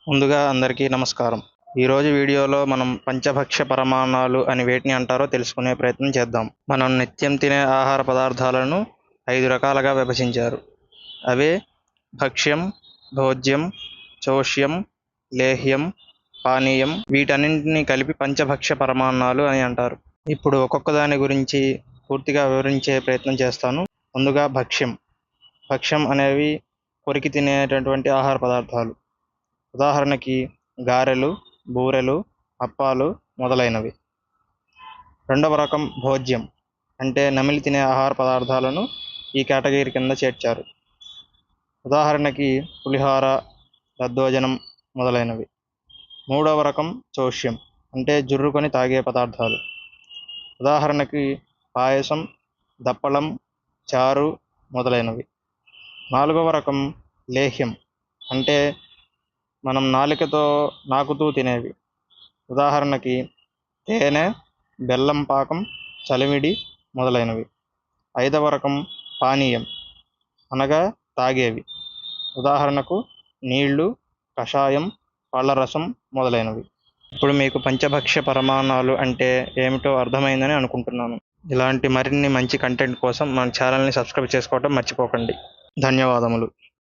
ముందుగా అందరికీ నమస్కారం. ఈరోజు వీడియోలో మనం పంచభక్ష పరమాన్నాలు అని వేటిని అంటారో తెలుసుకునే ప్రయత్నం చేద్దాం. మనం నిత్యం తినే ఆహార పదార్థాలను 5 రకాలుగా విభజించారు. అవే భక్ష్యం, భోజ్యం, చోష్యం, లేహ్యం, పానీయం. వీటన్నింటినీ కలిపి పంచభక్ష పరమాన్నాలు అని అంటారు. ఇప్పుడు ఒక్కొక్క దాని గురించి పూర్తిగా వివరించే ప్రయత్నం చేస్తాను. ముందుగా భక్ష్యం. భక్ష్యం అనేవి కొరికి తినేటటువంటి ఆహార పదార్థాలు. ఉదాహరణకి గారెలు, బూరెలు, అప్పాలు మొదలైనవి. రెండవ రకం భోజ్యం, అంటే నమిలి తినే ఆహార పదార్థాలను ఈ కేటగిరీ కింద చేర్చారు. ఉదాహరణకి పులిహోర, దద్దోజనం మొదలైనవి. మూడవ రకం చోష్యం, అంటే జుర్రుకొని తాగే పదార్థాలు. ఉదాహరణకి పాయసం, దప్పలం, చారు మొదలైనవి. నాలుగవ రకం లేహ్యం, అంటే మనం నాలుకతో నాకుతూ తినేవి. ఉదాహరణకి తేనె, బెల్లం పాకం, చలిమిడి మొదలైనవి. ఐదవ రకం పానీయం, అనగా తాగేవి. ఉదాహరణకు నీళ్లు, కషాయం, పళ్ళరసం మొదలైనవి. ఇప్పుడు మీకు పంచభక్ష పరమాన్నాలు అంటే ఏమిటో అర్థమైందని అనుకుంటున్నాను. ఇలాంటి మరిన్ని మంచి కంటెంట్ కోసం మన ఛానల్ని సబ్స్క్రైబ్ చేసుకోవడం మర్చిపోకండి. ధన్యవాదములు.